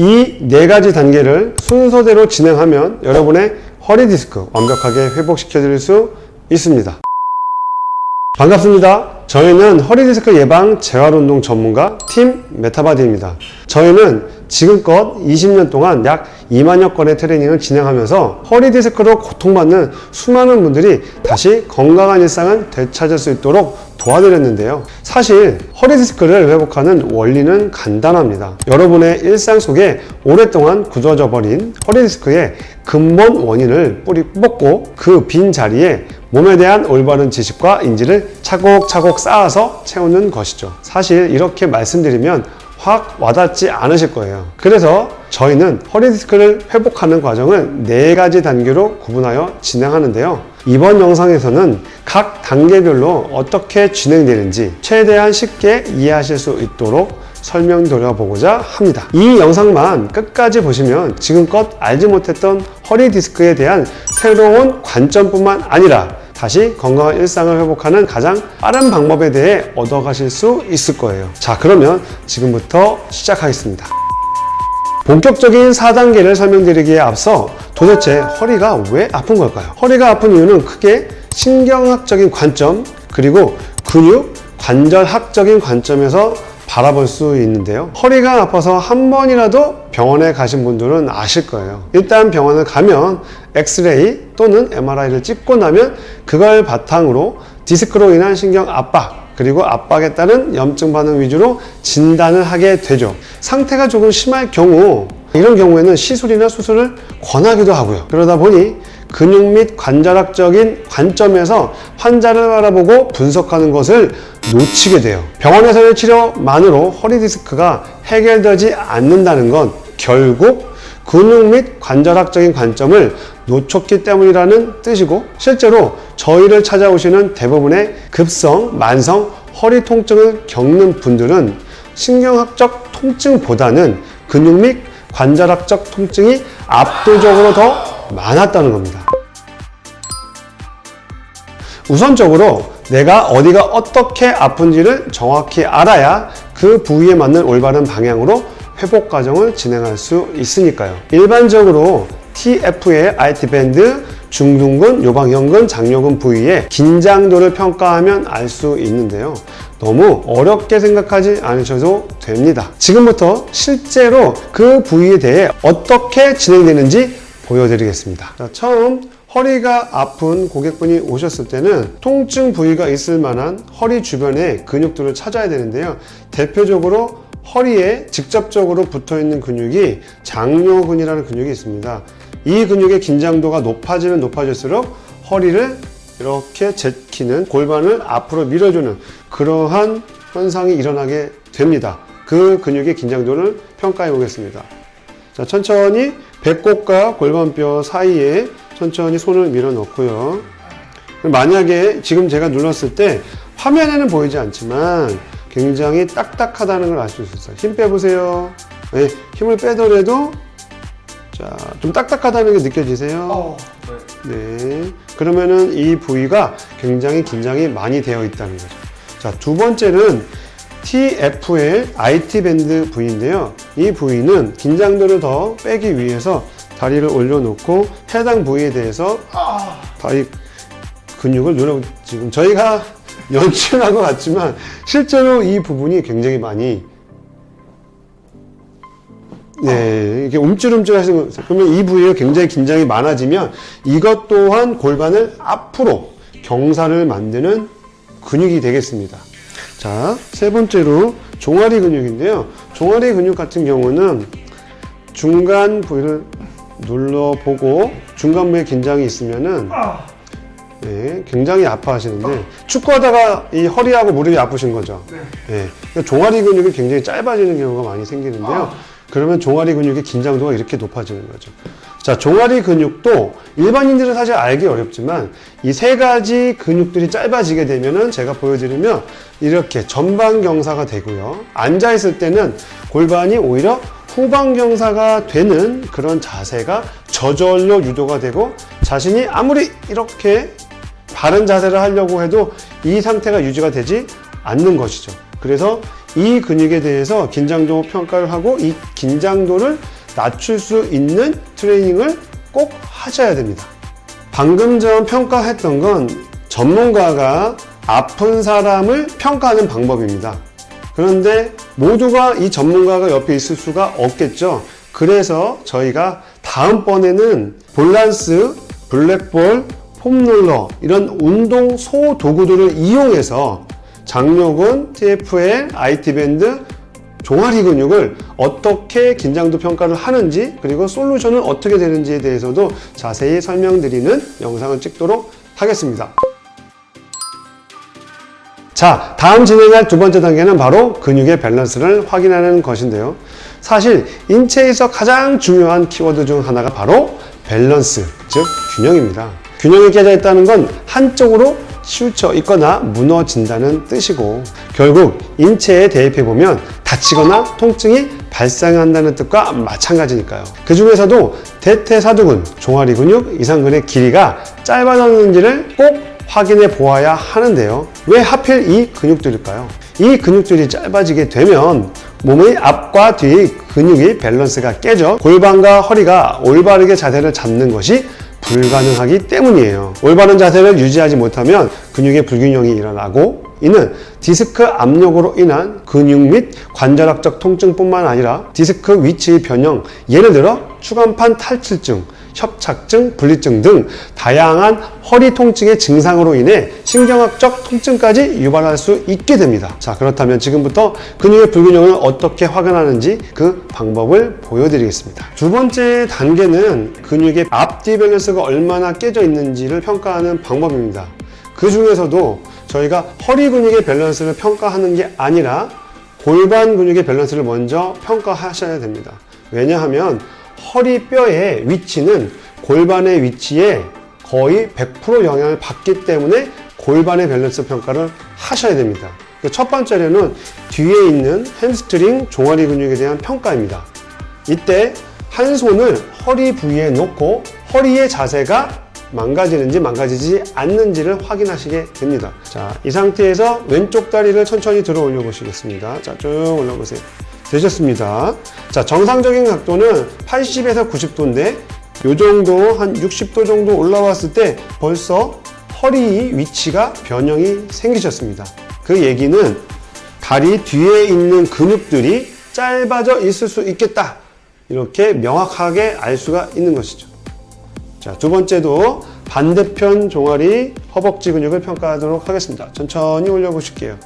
이 네 가지 단계를 순서대로 진행하면 여러분의 허리 디스크 완벽하게 회복시켜 드릴 수 있습니다. 반갑습니다. 저희는 허리 디스크 예방 재활운동 전문가 팀 메타바디입니다. 저희는 지금껏 20년 동안 약 2만여 건의 트레이닝을 진행하면서 허리 디스크로 고통받는 수많은 분들이 다시 건강한 일상을 되찾을 수 있도록 도와드렸는데요. 사실 허리 디스크를 회복하는 원리는 간단합니다. 여러분의 일상 속에 오랫동안 굳어져 버린 허리 디스크의 근본 원인을 뿌리 뽑고 그 빈 자리에 몸에 대한 올바른 지식과 인지를 차곡차곡 쌓아서 채우는 것이죠. 사실 이렇게 말씀드리면 확 와닿지 않으실 거예요. 그래서 저희는 허리 디스크를 회복하는 과정을 4가지 단계로 구분하여 진행하는데요. 이번 영상에서는 각 단계별로 어떻게 진행되는지 최대한 쉽게 이해하실 수 있도록 설명드려보고자 합니다. 이 영상만 끝까지 보시면 지금껏 알지 못했던 허리 디스크에 대한 새로운 관점뿐만 아니라 다시 건강한 일상을 회복하는 가장 빠른 방법에 대해 얻어가실 수 있을 거예요. 자, 그러면 지금부터 시작하겠습니다. 본격적인 4단계를 설명드리기에 앞서 도대체 허리가 왜 아픈 걸까요? 허리가 아픈 이유는 크게 신경학적인 관점 그리고 근육, 관절학적인 관점에서 바라볼 수 있는데요. 허리가 아파서 한 번이라도 병원에 가신 분들은 아실 거예요. 일단 병원을 가면 엑스레이 또는 MRI를 찍고 나면 그걸 바탕으로 디스크로 인한 신경 압박 그리고 압박에 따른 염증 반응 위주로 진단을 하게 되죠. 상태가 조금 심할 경우 이런 경우에는 시술이나 수술을 권하기도 하고요. 그러다 보니 근육 및 관절학적인 관점에서 환자를 바라보고 분석하는 것을 놓치게 돼요. 병원에서의 치료만으로 허리 디스크가 해결되지 않는다는 건 결국 근육 및 관절학적인 관점을 놓쳤기 때문이라는 뜻이고, 실제로 저희를 찾아오시는 대부분의 급성, 만성 허리 통증을 겪는 분들은 신경학적 통증보다는 근육 및 관절학적 통증이 압도적으로 더 많았다는 겁니다. 우선적으로 내가 어디가 어떻게 아픈지를 정확히 알아야 그 부위에 맞는 올바른 방향으로 회복 과정을 진행할 수 있으니까요. 일반적으로 TF의 IT밴드, 중둔근, 요방형근, 장요근 부위의 긴장도를 평가하면 알 수 있는데요. 너무 어렵게 생각하지 않으셔도 됩니다. 지금부터 실제로 그 부위에 대해 어떻게 진행되는지 보여드리겠습니다. 자, 처음 허리가 아픈 고객분이 오셨을 때는 통증 부위가 있을 만한 허리 주변의 근육들을 찾아야 되는데요. 대표적으로 허리에 직접적으로 붙어 있는 근육이 장요근이라는 근육이 있습니다. 이 근육의 긴장도가 높아지면 높아질수록 허리를 이렇게 제키는, 골반을 앞으로 밀어주는 그러한 현상이 일어나게 됩니다. 그 근육의 긴장도를 평가해 보겠습니다. 자, 천천히 배꼽과 골반뼈 사이에 천천히 손을 밀어 넣고요. 만약에 지금 제가 눌렀을 때 화면에는 보이지 않지만 굉장히 딱딱하다는 걸 알 수 있어요. 힘 빼보세요. 네, 힘을 빼더라도 자, 좀 딱딱하다는 게 느껴지세요? 네. 그러면은 이 부위가 굉장히 긴장이 많이 되어 있다는 거죠. 자, 두 번째는 TF의 IT 밴드 부위인데요. 이 부위는 긴장도를 더 빼기 위해서 다리를 올려놓고 해당 부위에 대해서 다리 근육을 지금 저희가 연출한 것 같지만 실제로 이 부분이 굉장히 많이 이렇게 움찔움찔 하시는 거예요. 그러면 이 부위가 굉장히 긴장이 많아지면 이것 또한 골반을 앞으로 경사를 만드는 근육이 되겠습니다. 자, 세 번째로 종아리 근육인데요. 종아리 근육 같은 경우는 중간 부위를 눌러보고 중간 부위에 긴장이 있으면은 굉장히 아파하시는데 축구하다가 이 허리하고 무릎이 아프신 거죠. 그러니까 종아리 근육이 굉장히 짧아지는 경우가 많이 생기는데요. 그러면 종아리 근육의 긴장도가 이렇게 높아지는 거죠. 자, 종아리 근육도 일반인들은 사실 알기 어렵지만 이 세 가지 근육들이 짧아지게 되면은 제가 보여드리면 이렇게 전방 경사가 되고요. 앉아 있을 때는 골반이 오히려 후방 경사가 되는 그런 자세가 저절로 유도가 되고, 자신이 아무리 이렇게 바른 자세를 하려고 해도 이 상태가 유지가 되지 않는 것이죠. 그래서 이 근육에 대해서 긴장도 평가를 하고 이 긴장도를 낮출 수 있는 트레이닝을 꼭 하셔야 됩니다. 방금 전 평가했던 건 전문가가 아픈 사람을 평가하는 방법입니다. 그런데 모두가 이 전문가가 옆에 있을 수가 없겠죠. 그래서 저희가 다음번에는 볼란스, 블랙볼, 폼롤러 이런 운동 소도구들을 이용해서 장요근, TFL, IT밴드, 종아리 근육을 어떻게 긴장도 평가를 하는지 그리고 솔루션은 어떻게 되는지에 대해서도 자세히 설명드리는 영상을 찍도록 하겠습니다. 자, 다음 진행할 두 번째 단계는 바로 근육의 밸런스를 확인하는 것인데요. 사실 인체에서 가장 중요한 키워드 중 하나가 바로 밸런스, 즉 균형입니다. 균형이 깨져 있다는 건 한쪽으로 치우쳐 있거나 무너진다는 뜻이고 결국 인체에 대입해 보면 다치거나 통증이 발생한다는 뜻과 마찬가지니까요. 그 중에서도 대퇴사두근, 종아리 근육, 이상근의 길이가 짧아졌는지를 꼭 확인해 보아야 하는데요. 왜 하필 이 근육들일까요? 이 근육들이 짧아지게 되면 몸의 앞과 뒤의 근육의 밸런스가 깨져 골반과 허리가 올바르게 자세를 잡는 것이 불가능하기 때문이에요. 올바른 자세를 유지하지 못하면 근육의 불균형이 일어나고 이는 디스크 압력으로 인한 근육 및 관절학적 통증뿐만 아니라 디스크 위치의 변형, 예를 들어 추간판 탈출증, 협착증, 분리증 등 다양한 허리 통증의 증상으로 인해 신경학적 통증까지 유발할 수 있게 됩니다. 자, 그렇다면 지금부터 근육의 불균형을 어떻게 확인하는지 그 방법을 보여드리겠습니다. 두 번째 단계는 근육의 앞뒤 밸런스가 얼마나 깨져 있는지를 평가하는 방법입니다. 그 중에서도 저희가 허리 근육의 밸런스를 평가하는 게 아니라 골반 근육의 밸런스를 먼저 평가하셔야 됩니다. 왜냐하면 허리뼈의 위치는 골반의 위치에 거의 100% 영향을 받기 때문에 골반의 밸런스 평가를 하셔야 됩니다. 첫 번째로는 뒤에 있는 햄스트링 종아리 근육에 대한 평가입니다. 이때 한 손을 허리 부위에 놓고 허리의 자세가 망가지는지 망가지지 않는지를 확인하시게 됩니다. 자, 이 상태에서 왼쪽 다리를 천천히 들어 올려 보시겠습니다. 자, 쭉 올려보세요. 되셨습니다. 자, 정상적인 각도는 80에서 90도인데 요 정도 한 60도 정도 올라왔을 때 벌써 허리 위치가 변형이 생기셨습니다. 그 얘기는 다리 뒤에 있는 근육들이 짧아져 있을 수 있겠다. 이렇게 명확하게 알 수가 있는 것이죠. 자, 두 번째도 반대편 종아리 허벅지 근육을 평가하도록 하겠습니다. 천천히 올려보실게요.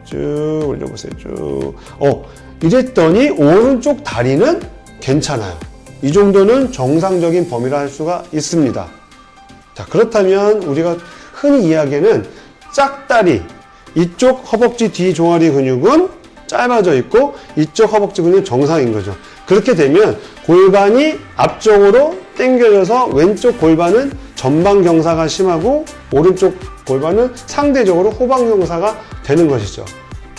쭉 올려보세요. 쭉. 이랬더니 오른쪽 다리는 괜찮아요. 이 정도는 정상적인 범위라 할 수가 있습니다. 자, 그렇다면 우리가 흔히 이야기하는 짝다리, 이쪽 허벅지 뒤 종아리 근육은 짧아져 있고 이쪽 허벅지 근육은 정상인 거죠. 그렇게 되면 골반이 앞쪽으로 당겨져서 왼쪽 골반은 전방 경사가 심하고 오른쪽 골반은 상대적으로 후방 경사가 되는 것이죠.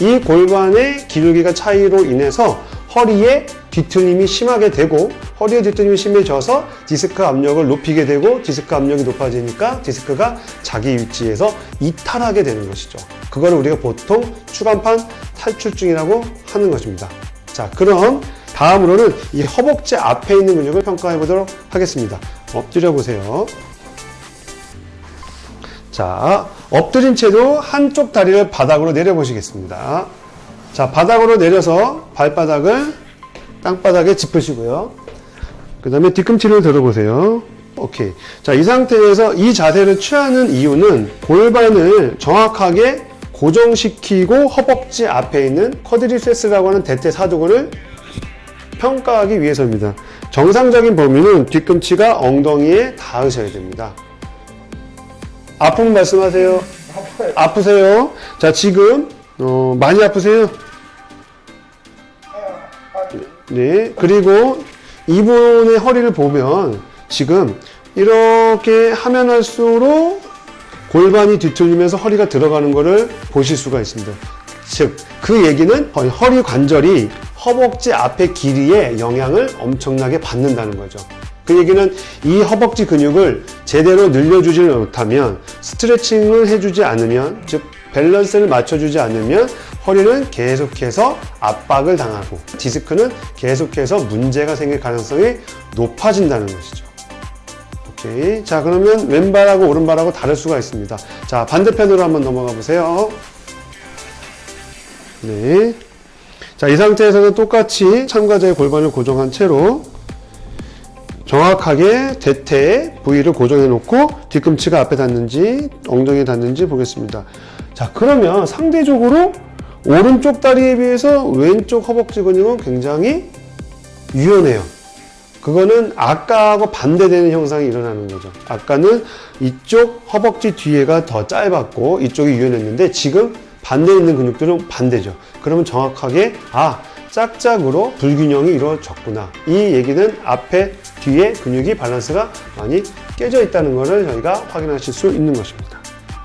이 골반의 기울기가 차이로 인해서 허리에 뒤틀림이 심하게 되고 허리의 뒤틀림이 심해져서 디스크 압력을 높이게 되고 디스크 압력이 높아지니까 디스크가 자기 위치에서 이탈하게 되는 것이죠. 그거를 우리가 보통 추간판 탈출증이라고 하는 것입니다. 자, 그럼 다음으로는 이 허벅지 앞에 있는 근육을 평가해 보도록 하겠습니다. 엎드려 보세요. 자, 엎드린 채로 한쪽 다리를 바닥으로 내려보시겠습니다. 자, 바닥으로 내려서 발바닥을 땅바닥에 짚으시고요. 그 다음에 뒤꿈치를 들어보세요. 오케이. 자, 이 상태에서 이 자세를 취하는 이유는 골반을 정확하게 고정시키고 허벅지 앞에 있는 쿼드리세스라고 하는 대퇴사두근을 평가하기 위해서입니다. 정상적인 범위는 뒤꿈치가 엉덩이에 닿으셔야 됩니다. 아픔 말씀하세요. 아프세요? 자, 지금 많이 아프세요? 네. 그리고 이분의 허리를 보면 지금 이렇게 하면 할수록 골반이 뒤틀리면서 허리가 들어가는 것을 보실 수가 있습니다. 즉, 그 얘기는 허리 관절이 허벅지 앞의 길이에 영향을 엄청나게 받는다는 거죠. 그 얘기는 이 허벅지 근육을 제대로 늘려주지 못하면, 스트레칭을 해주지 않으면, 즉 밸런스를 맞춰주지 않으면 허리는 계속해서 압박을 당하고 디스크는 계속해서 문제가 생길 가능성이 높아진다는 것이죠. 오케이. 자, 그러면 왼발하고 오른발하고 다를 수가 있습니다. 자, 반대편으로 한번 넘어가 보세요. 네. 자, 이 상태에서는 똑같이 참가자의 골반을 고정한 채로 정확하게 대퇴 부위를 고정해 놓고 뒤꿈치가 앞에 닿는지 엉덩이에 닿는지 보겠습니다. 자, 그러면 상대적으로 오른쪽 다리에 비해서 왼쪽 허벅지 근육은 굉장히 유연해요. 그거는 아까하고 반대되는 현상이 일어나는 거죠. 아까는 이쪽 허벅지 뒤에가 더 짧았고 이쪽이 유연했는데 지금 반대에 있는 근육들은 반대죠. 그러면 정확하게 짝짝으로 불균형이 이루어졌구나. 이 얘기는 앞에 뒤에 근육이 밸런스가 많이 깨져 있다는 것을 저희가 확인하실 수 있는 것입니다.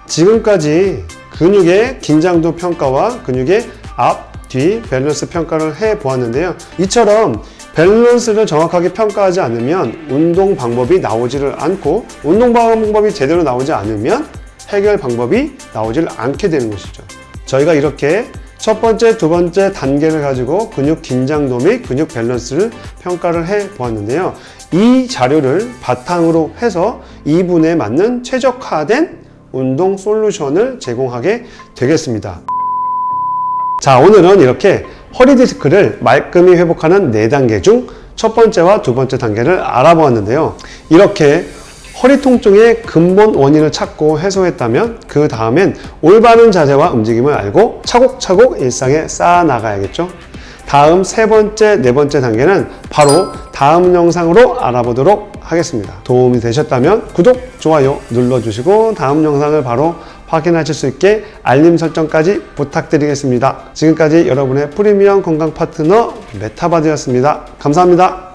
지금까지 근육의 긴장도 평가와 근육의 앞, 뒤 밸런스 평가를 해 보았는데요. 이처럼 밸런스를 정확하게 평가하지 않으면 운동 방법이 나오지를 않고 운동 방법이 제대로 나오지 않으면 해결 방법이 나오질 않게 되는 것이죠. 저희가 이렇게 첫 번째, 두 번째 단계를 가지고 근육 긴장도 및 근육 밸런스를 평가를 해 보았는데요. 이 자료를 바탕으로 해서 이분에 맞는 최적화된 운동 솔루션을 제공하게 되겠습니다. 자, 오늘은 이렇게 허리 디스크를 말끔히 회복하는 4단계 중 첫 번째와 두 번째 단계를 알아보았는데요. 이렇게 허리 통증의 근본 원인을 찾고 해소했다면 그 다음엔 올바른 자세와 움직임을 알고 차곡차곡 일상에 쌓아 나가야겠죠. 다음 세 번째, 네 번째 단계는 바로 다음 영상으로 알아보도록 하겠습니다. 도움이 되셨다면 구독, 좋아요 눌러주시고 다음 영상을 바로 확인하실 수 있게 알림 설정까지 부탁드리겠습니다. 지금까지 여러분의 프리미엄 건강 파트너 메타바디였습니다. 감사합니다.